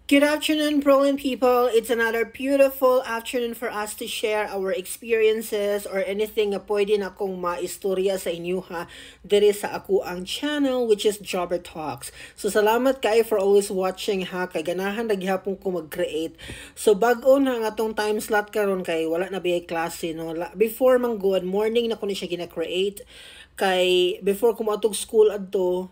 Good afternoon, brilliant people. It's another beautiful afternoon for us to share our experiences or anything na pwede na akong maistorya sa inyo ha. Diri sa ako ang channel which is Jobber Talks. So salamat kayo for always watching ha. Kay ganahan naghihapon ko mag-create. So bag-o na nga atong time slot karon kay wala na biyay klase no. Before man good morning na ko ni siya gina-create. Kay before ko matog school adto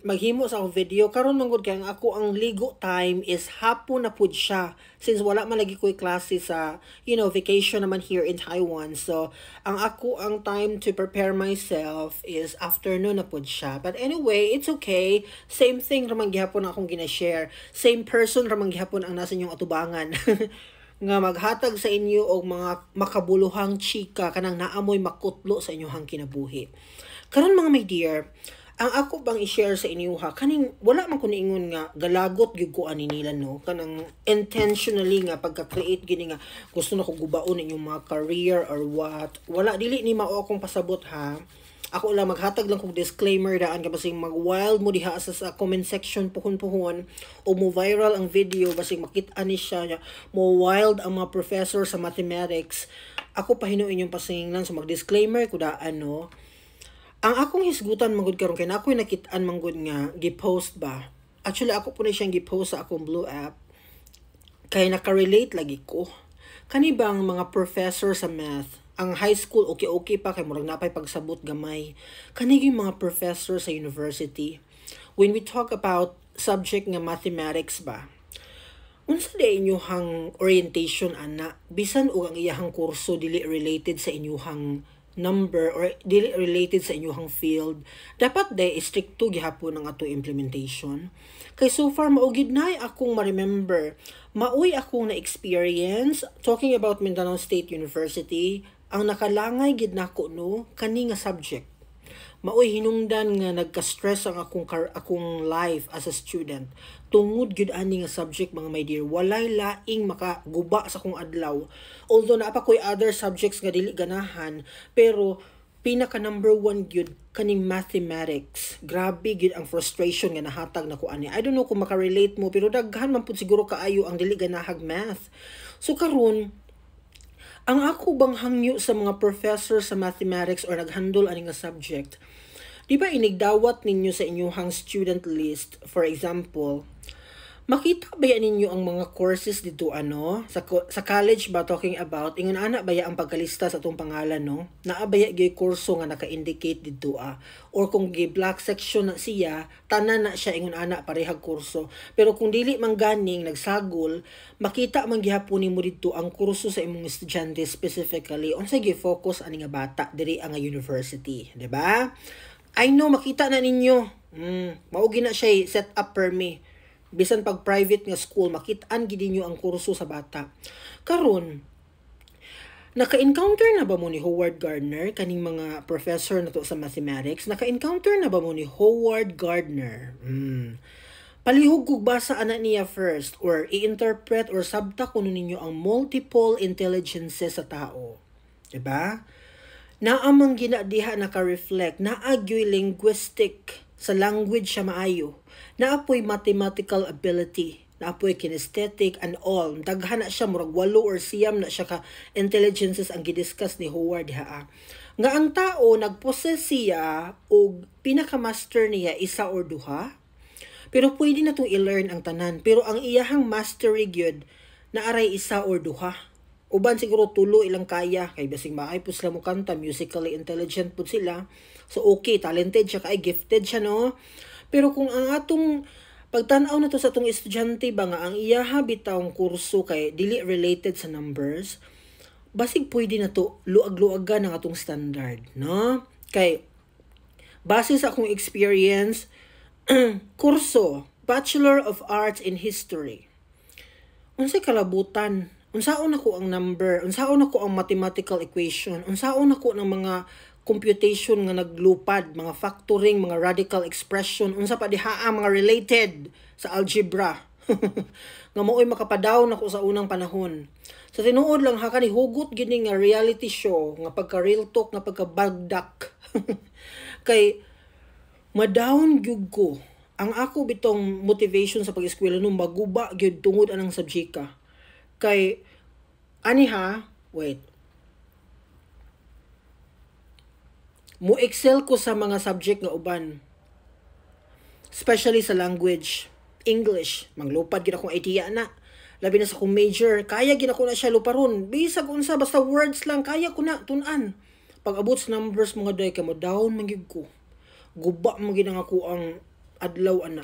maghimo sa akong video karon manggod kay ako ang ligo time is hapon na pud siya since wala man lagi ko'y klase sa vacation naman here in Taiwan. So ang time to prepare myself is afternoon na pud siya, but anyway it's okay. Same thing ramang gihapon akong gina-share, same person ramang gihapon ang nasa inyong atubangan nga maghatag sa inyo og mga makabuluhang chika kanang naamoy makutlo sa inyong kinabuhi. Karon mga my dear, ang ako bang i-share sa inyo ha, kaning wala man ko niingon nga galagot gyud ko ani nila no, kanang intentionally nga pagka-create gini nga gusto na ko gubaon inyong mga career or what. Wala, dili ni mao akong pasabot ha. Ako lang maghatag lang kong disclaimer daan ka basing mag-wild mo diha sa comment section puhon-puhon o mo viral ang video basing makita ni siya mo wild ang mga professor sa mathematics. Ako pahinuin yung pasinglan so mag-disclaimer ko daan no. Ang akong hisgutan manggod karon kay na ako'y nakitaan manggod nga gi-post ba. Actually ako po na siyang gi-post sa akong Blue app kay naka-relate lagi ko. Kani bang mga professor sa math ang high school okay pa kay murag napay pagsabot gamay. Kaniging mga professor sa university, when we talk about subject nga mathematics ba, unsa day inyuhang orientation ana bisan og ang iyahang kurso dili related sa inyuhang number or dili related sa inyuhang field, dapat day stricto gihapon ang ato implementation. Kay so far maugid na akong ma-remember, maoy akong na-experience talking about Mindanao State University. Ang nakalangay gid nako no kani nga subject. Maoy hinungdan nga nagka-stress ang akong life as a student. Tungod gid ani nga subject mga my dear, walay laing makaguba sa akong adlaw. Although naa pa koy other subjects nga dili ganahan, pero pinaka number 1 gyud kaning mathematics. Grabe gyud ang frustration nga nahatag nako ani. I don't know kung maka-relate mo pero daghan man pud siguro kaayo ang dili ganahag math. So karon ang ako bang hangyo sa mga professor sa mathematics or naghandle ani nga subject, di ba inigdawat ninyo sa inyong student list, for example, makita ba yan ninyo ang mga courses dito sa college ba talking about, ingon ana ba ang pagkalista sa atong pangalan no? Naa ba gyud kurso nga naka-indicate dito or kung gi-black section na siya, tanan na siya ingon ana parehag kurso. Pero kung dili man ganing nagsagol, makita man gihapon nimo dito ang kurso sa imong estudyante specifically unsa gi-focus ani nga bata diri ang university, di ba? I know makita na ninyo. Mao gina siya set up per me. Bisan pag private nga school, makitaan gid ninyo ang kurso sa bata. Karon, naka-encounter na ba mo ni Howard Gardner, kaning mga professor na to sa mathematics? Naka-encounter na ba mo ni Howard Gardner? Palihog kog basa ana niya first or i-interpret or sabta kuno ninyo ang multiple intelligences sa tao. Diba? Naamang gina diha naka-reflect, naagyoy linguistic sa language siya maayo. Naapoy mathematical ability, naapoy kinesthetic and all. Daghan na siya, murag 8 or 9 na siya ka intelligences ang gidiscuss ni Howard haa. Nga ang tao, nagpossess siya o pinaka-master niya isa or duha. Pero pwede na itong i-learn ang tanan. Pero ang iyahang mastery gyud na aray isa or duha. Uban siguro tulo ilang kaya, kay basing maay po sila mo kanta, musically intelligent po sila. So okay, talented siya kay gifted siya no. Pero kung ang atong pagtanaw na to sa atong estudyante ba nga ang iyaha bitawng kurso kay dili related sa numbers, basig pwede na to luag-luagan ang atong standard, no? Kay base sa akong experience, kurso Bachelor of Arts in History. Unsay kalabutan? Unsaon ako ang number? Unsaon ako ang mathematical equation? Unsaon ako ng mga computation nga naglupad, mga factoring, mga radical expression, unsa pa diha mga related sa algebra. Nga maoy makapadaw nako sa unang panahon. Sa tinuod lang ha kani hugot gini nga reality show nga pagka real talk nga pagka bagdak. Kay madawon gyud ko ang ako bitong motivation sa pag-eskwela nung maguba gyud tungod anang subjeka. Kay ani ha, wait. Mo excel ko sa mga subject nga uban. Especially sa language, English. Manglupad gid akong idea na. Labi na sa akong major, kaya gid ako na siya luparon. Bisag unsa basta words lang kaya ko na tun-an. Pag abot sa numbers mga day kamo down man gyud ko. Guba man gyud ako ang adlaw ana.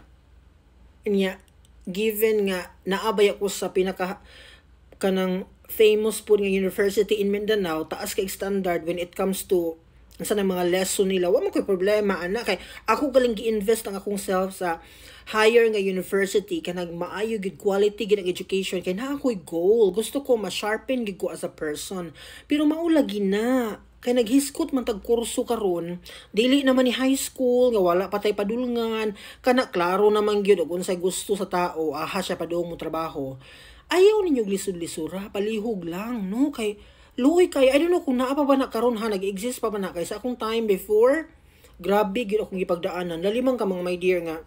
Inya given nga naabay ako sa pinaka kanang famous po nga university in Mindanao, taas kay standard when it comes to sa mga lesson nila. Wa man koy problema ana kay ako galing gi-invest ang akong self sa higher nga university kanang maayo gid quality gid ang education kay naa ko'y goal. Gusto ko ma-sharpen gid ko as a person. Pero maulagi na kay naghiskot man tag kurso karon, dili naman ni high school nga wala patay padulngan, kana klaro naman gyud og unsay gusto sa tao, aha siya padung mo trabaho. Ayaw ninyo lisod-lisura, palihog lang, no? Kay luoy kay I don't know kung naa pa ba na karon ha, nag-exist pa ba na kay sa akong time before. Grabe gyud akong gipagdaanan. Lalimang ka mga my dear nga.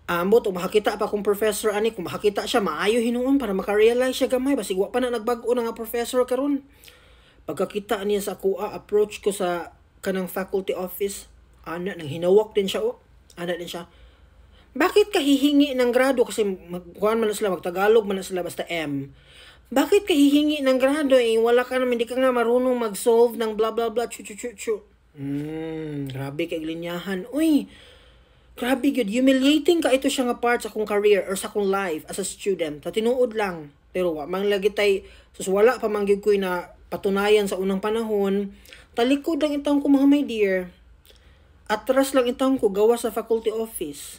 Ambot o makakita pa kung professor ani, kung makakita siya maayo hinuon para maka-realize siya gamay basig wa pa na nagbag-o na nga professor karon. Pagkakita niya sa kuha, approach ko sa kanang faculty office. Ana, nang hinawak din siya, Ana din siya. Bakit ka hihingi ng grado? Kasi magkuhan man na sila, magtagalog man na sila, basta M. Bakit ka hihingi ng grado? Wala ka naman, hindi ka nga marunong mag-solve ng blah blah blah, chu. Grabe kay linyahan. Uy, grabe yun. Humiliating ka ito siya nga part sa akong career or sa akong life as a student. Sa tinuod lang. Pero mang lagi tay, wala pa manggig ko na patunayan sa unang panahon, talikod lang itang ko mga my dear. Atras lang itang ko gawa sa faculty office.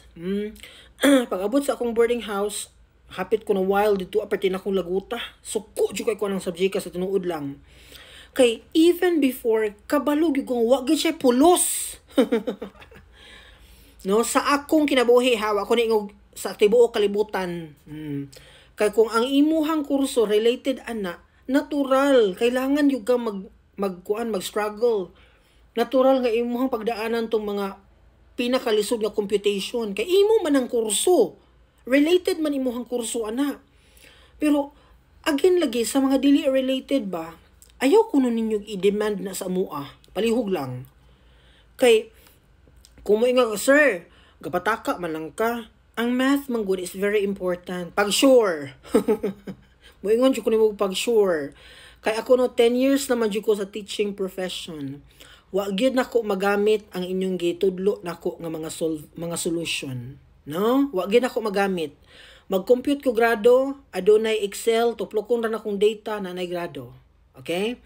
Pag abot sa akong boarding house, hapit ko na while dito aperte na akong laguta. Suko jud kay ko ng subject sa tinuod lang. Kay even before kabalo gyud kong wa gyud siya pulos. No, sa akong kinabuhi hawa ko ni sa tibuok kalibutan. Kay kung ang imuhang kurso related ana natural, kailangan yung ka mag-struggle. Natural nga imuhang pagdaanan tong mga pinakalisod nga computation. Kay imo man ang kurso. Related man imuhang kurso, ana. Pero, again lagi, sa mga dili related ba, ayaw ko nun ninyo i-demand na sa mua. Palihog lang. Kay, kung mo nga, sir, gapataka man lang ka, ang math man good is very important. Pag sure. Moingon jud ko nimo pag sure. Kay ako no 10 years naman jud ko sa teaching profession. Wa gyud nako magamit ang inyong gitudlo nako nga mga solution. No? Wa gyud nako magamit. Mag-compute ko grado, adunay Excel, tuplokon ra na akong data na nay grado. Okay?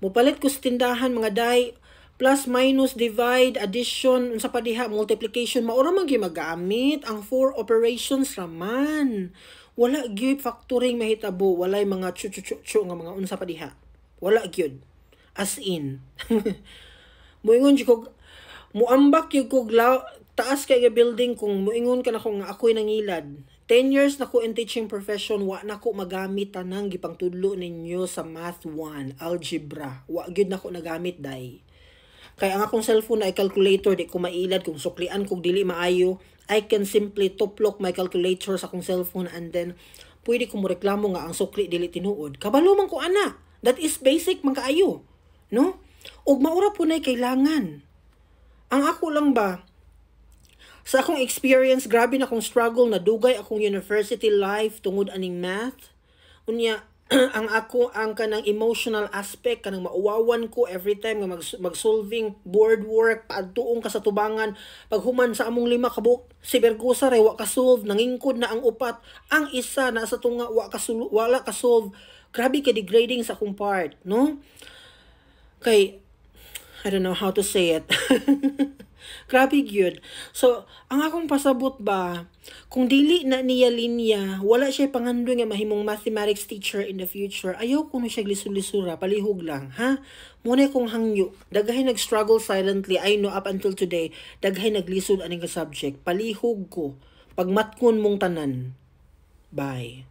Mupalit ko sa tindahan mga day plus minus divide addition unsa pa diha multiplication maura man gyud magamit ang 4 operations raman. Wala gyud factoring mahitabo, walay mga chu nga mga unsa pa diha. Wala gyud. As in. Moingon jud ko muambak gyud ko taas kay nga building kung moingon ka na ko nga ako'y nangilad. 10 years na ko in teaching profession, wa na ko magamit tanang gipangtudlo ninyo sa math 1, algebra. Wa gyud na ko nagamit day. Kaya ang akong cellphone na calculator di ko mailad kung suklian kog dili maayo. I can simply tuplok my calculator sa akong cellphone and then pwede ko mo reklamo nga ang sukli dili tinuod. Kabalo man ko ana. That is basic man kaayo. No? Ug maura po na kailangan. Ang ako lang ba, sa akong experience, grabe na akong struggle na dugay akong university life tungod aning math. Unya, ang kanang emotional aspect kanang mauwawan ko every time nga mag-solving board work paadtuong ka sa tubangan paghuman sa among 5 kabuk si Bergosa ray wa ka solve nangingkod na ang upat ang isa na sa tunga wala ka solve. Grabe ka degrading sa akong part, no? Kay I don't know how to say it. Grabe gyud. So, ang akong pasabot ba, kung dili na niya linya, wala siya pangandoy nga mahimong mathematics teacher in the future, ayaw ko no siya lisura, palihog lang, ha? Muna kong hangyo, daghay nag-struggle silently, I know up until today, daghay naglisod aning ka subject, palihog ko, pagmatkon mong tanan. Bye.